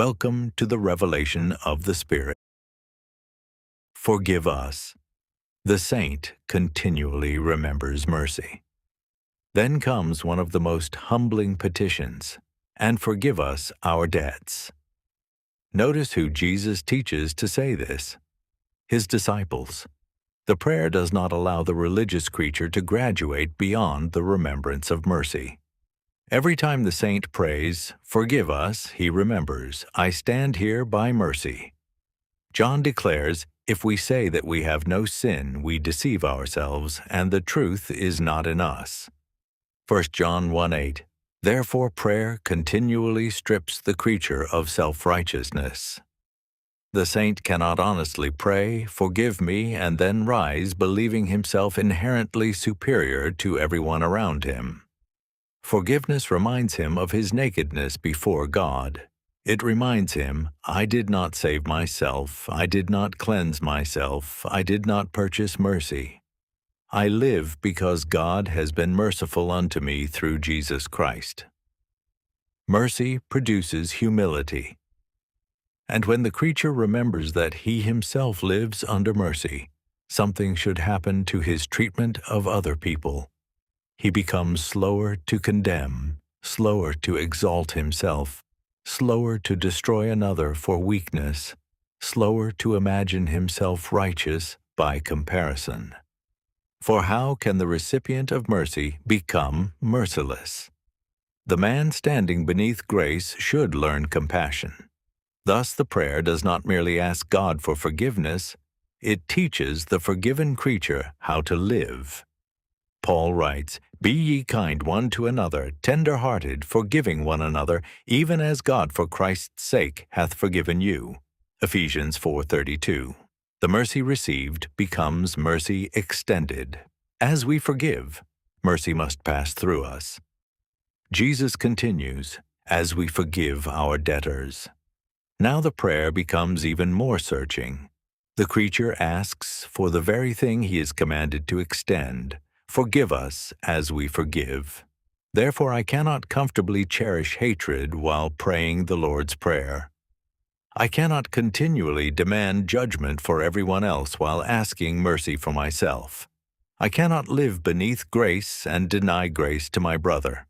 Welcome to the revelation of the Spirit. Forgive us. The saint continually remembers mercy. Then comes one of the most humbling petitions, and forgive us our debts. Notice who Jesus teaches to say this. His disciples. The prayer does not allow the religious creature to graduate beyond the remembrance of mercy. Every time the saint prays, "Forgive us," he remembers, "I stand here by mercy." John declares, "If we say that we have no sin, we deceive ourselves, and the truth is not in us." 1 John 1:8. Therefore prayer continually strips the creature of self-righteousness. The saint cannot honestly pray, "Forgive me," and then rise believing himself inherently superior to everyone around him. Forgiveness reminds him of his nakedness before God. It reminds him, "I did not save myself, I did not cleanse myself, I did not purchase mercy. I live because God has been merciful unto me through Jesus Christ." Mercy produces humility. And when the creature remembers that he himself lives under mercy, something should happen to his treatment of other people. He becomes slower to condemn, slower to exalt himself, slower to destroy another for weakness, slower to imagine himself righteous by comparison. For how can the recipient of mercy become merciless? The man standing beneath grace should learn compassion. Thus the prayer does not merely ask God for forgiveness, it teaches the forgiven creature how to live. Paul writes, "Be ye kind one to another, tender-hearted, forgiving one another, even as God for Christ's sake hath forgiven you." Ephesians 4:32. The mercy received becomes mercy extended. As we forgive, mercy must pass through us. Jesus continues, "As we forgive our debtors." Now the prayer becomes even more searching. The creature asks for the very thing he is commanded to extend. "Forgive us as we forgive." Therefore I cannot comfortably cherish hatred while praying the Lord's Prayer. I cannot continually demand judgment for everyone else while asking mercy for myself. I cannot live beneath grace and deny grace to my brother.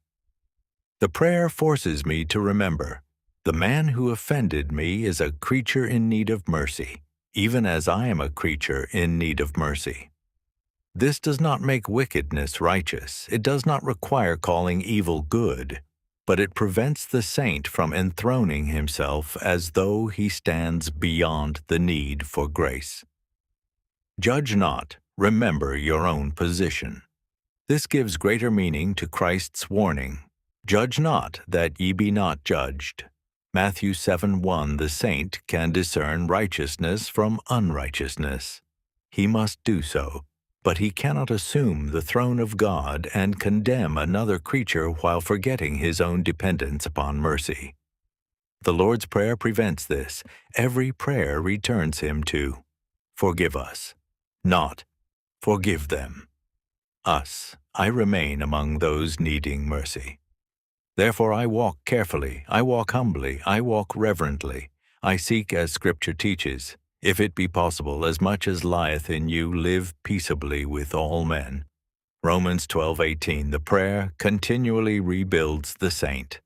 The prayer forces me to remember, the man who offended me is a creature in need of mercy, even as I am a creature in need of mercy. This does not make wickedness righteous. It does not require calling evil good, but it prevents the saint from enthroning himself as though he stands beyond the need for grace. Judge not, remember your own position. This gives greater meaning to Christ's warning, "Judge not, that ye be not judged." Matthew 7:1. The saint can discern righteousness from unrighteousness. He must do so, but he cannot assume the throne of God and condemn another creature while forgetting his own dependence upon mercy. The Lord's Prayer prevents this. Every prayer returns him to, "Forgive us," not, "Forgive them." Us, I remain among those needing mercy. Therefore I walk carefully, I walk humbly, I walk reverently. I seek, as Scripture teaches, "If it be possible, as much as lieth in you, live peaceably with all men." Romans 12:18. The prayer continually rebuilds the saint.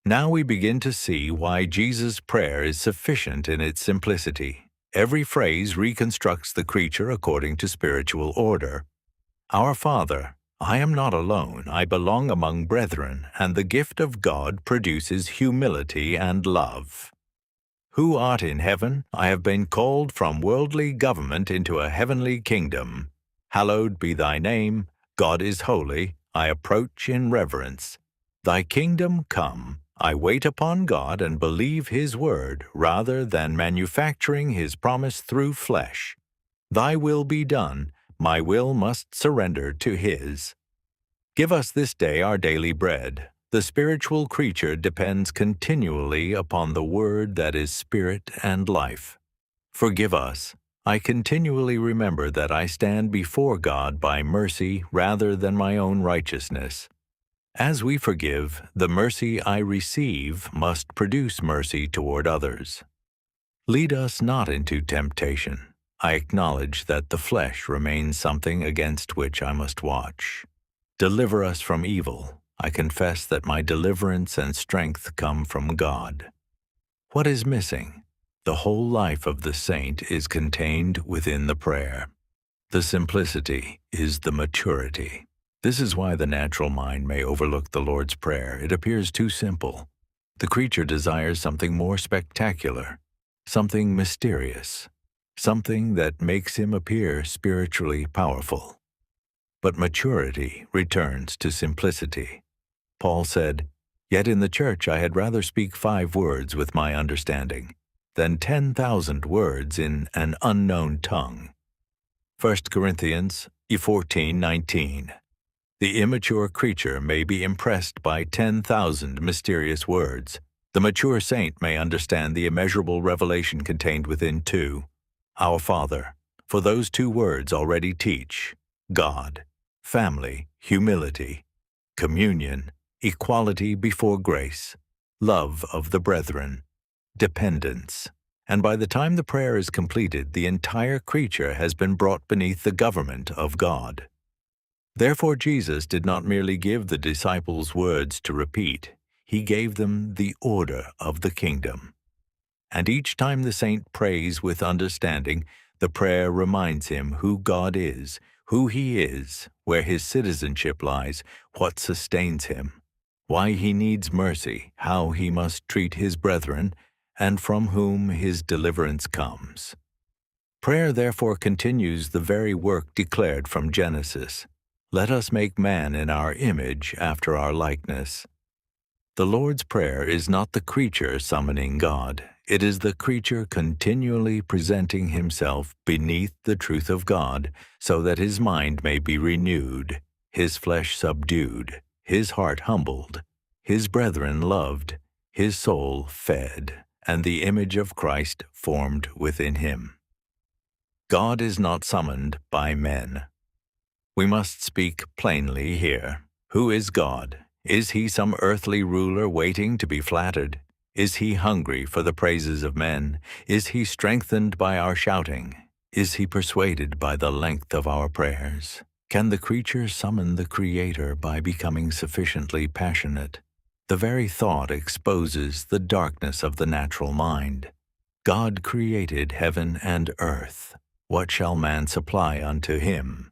Now we begin to see why Jesus' prayer is sufficient in its simplicity. Every phrase reconstructs the creature according to spiritual order. Our Father, I am not alone, I belong among brethren, and the gift of God produces humility and love. Who art in heaven, I have been called from worldly government into a heavenly kingdom. Hallowed be thy name, God is holy, I approach in reverence. Thy kingdom come, I wait upon God and believe his word, rather than manufacturing his promise through flesh. Thy will be done, my will must surrender to his. Give us this day our daily bread. The spiritual creature depends continually upon the word that is spirit and life. Forgive us. I continually remember that I stand before God by mercy rather than my own righteousness. As we forgive, the mercy I receive must produce mercy toward others. Lead us not into temptation. I acknowledge that the flesh remains something against which I must watch. Deliver us from evil. I confess that my deliverance and strength come from God. What is missing? The whole life of the saint is contained within the prayer. The simplicity is the maturity. This is why the natural mind may overlook the Lord's Prayer. It appears too simple. The creature desires something more spectacular, something mysterious, something that makes him appear spiritually powerful. But maturity returns to simplicity. Paul said, "Yet in the church I had rather speak 5 words with my understanding than 10,000 words in an unknown tongue." 1 Corinthians 14:19. The immature creature may be impressed by 10,000 mysterious words. The mature saint may understand the immeasurable revelation contained within 2, Our Father, for those 2 words already teach God, family, humility, communion, equality before grace, love of the brethren, dependence. And by the time the prayer is completed, the entire creature has been brought beneath the government of God. Therefore Jesus did not merely give the disciples words to repeat, he gave them the order of the kingdom. And each time the saint prays with understanding, the prayer reminds him who God is, who he is, where his citizenship lies, what sustains him, why he needs mercy, how he must treat his brethren, and from whom his deliverance comes. Prayer therefore continues the very work declared from Genesis. Let us make man in our image after our likeness. The Lord's Prayer is not the creature summoning God. It is the creature continually presenting himself beneath the truth of God so that his mind may be renewed, his flesh subdued, his heart humbled, his brethren loved, his soul fed, and the image of Christ formed within him. God is not summoned by men. We must speak plainly here. Who is God? Is he some earthly ruler waiting to be flattered? Is he hungry for the praises of men? Is he strengthened by our shouting? Is he persuaded by the length of our prayers? Can the creature summon the Creator by becoming sufficiently passionate? The very thought exposes the darkness of the natural mind. God created heaven and earth. What shall man supply unto him?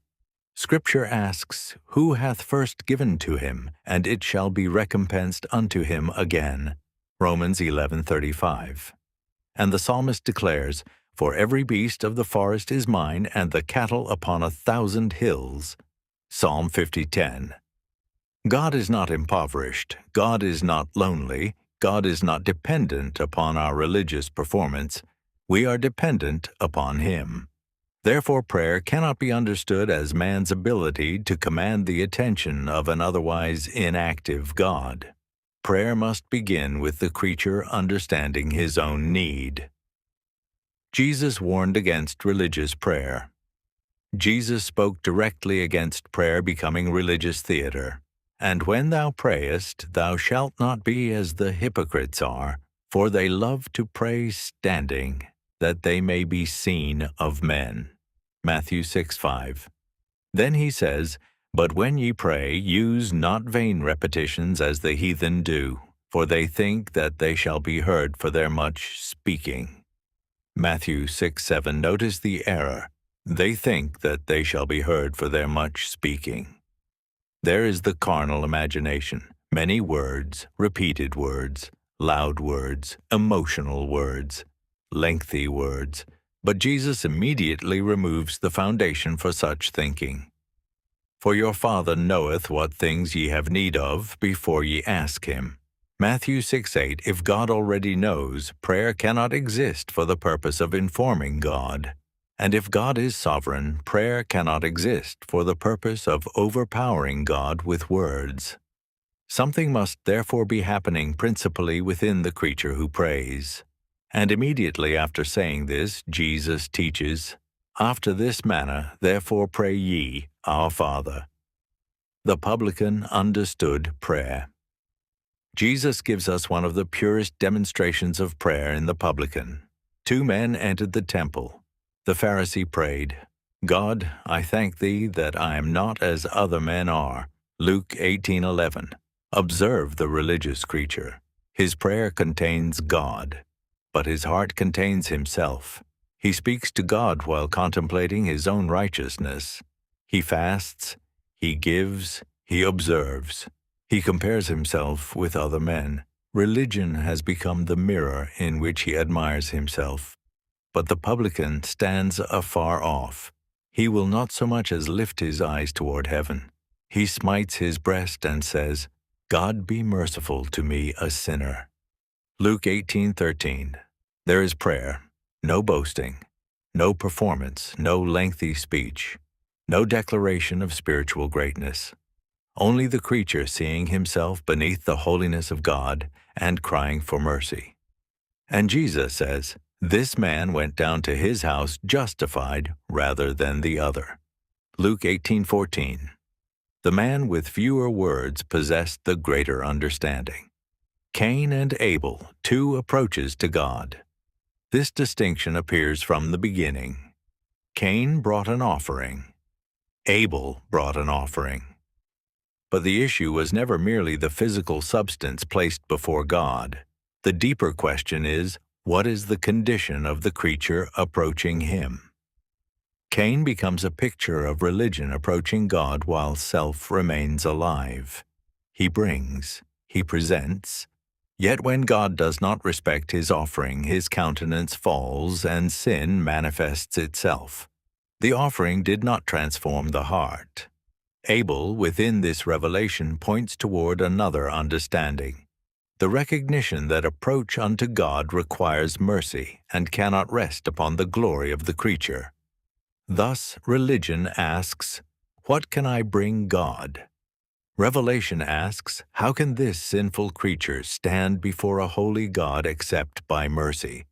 Scripture asks, Who hath first given to him, and it shall be recompensed unto him again. Romans 11:35. And the psalmist declares, For every beast of the forest is mine, and the cattle upon 1,000 hills. Psalm 50:10. God is not impoverished. God is not lonely. God is not dependent upon our religious performance. We are dependent upon Him. Therefore, prayer cannot be understood as man's ability to command the attention of an otherwise inactive God. Prayer must begin with the creature understanding his own need. Jesus warned against religious prayer. Jesus spoke directly against prayer becoming religious theater. And when thou prayest, thou shalt not be as the hypocrites are, for they love to pray standing, that they may be seen of men. Matthew 6:5. Then he says, But when ye pray, use not vain repetitions as the heathen do, for they think that they shall be heard for their much speaking. Matthew 6:7. Notice the error. They think that they shall be heard for their much speaking. There is the carnal imagination, many words, repeated words, loud words, emotional words, lengthy words, but Jesus immediately removes the foundation for such thinking. For your Father knoweth what things ye have need of before ye ask Him. Matthew 6:8. If God already knows, prayer cannot exist for the purpose of informing God. And if God is sovereign, prayer cannot exist for the purpose of overpowering God with words. Something must therefore be happening principally within the creature who prays. And immediately after saying this, Jesus teaches, After this manner, therefore pray ye, Our Father. The publican understood prayer. Jesus gives us one of the purest demonstrations of prayer in the publican. Two men entered the temple. The Pharisee prayed, "God, I thank thee that I am not as other men are." Luke 18:11. Observe the religious creature. His prayer contains God, but his heart contains himself. He speaks to God while contemplating his own righteousness. He fasts, he gives, he observes. He compares himself with other men. Religion has become the mirror in which he admires himself. But the publican stands afar off. He will not so much as lift his eyes toward heaven. He smites his breast and says, "God be merciful to me, a sinner." Luke 18:13. There is prayer, no boasting, no performance, no lengthy speech, no declaration of spiritual greatness. Only the creature seeing himself beneath the holiness of God and crying for mercy. And Jesus says, "This man went down to his house justified rather than the other." Luke 18:14. The man with fewer words possessed the greater understanding. Cain and Abel, two approaches to God. This distinction appears from the beginning. Cain brought an offering. Abel brought an offering. But the issue was never merely the physical substance placed before God. The deeper question is, what is the condition of the creature approaching him? Cain becomes a picture of religion approaching God while self remains alive. He brings, he presents, yet when God does not respect his offering, his countenance falls and sin manifests itself. The offering did not transform the heart. Abel, within this revelation, points toward another understanding, the recognition that approach unto God requires mercy and cannot rest upon the glory of the creature. Thus, religion asks, "What can I bring God?" Revelation asks, "How can this sinful creature stand before a holy God except by mercy?"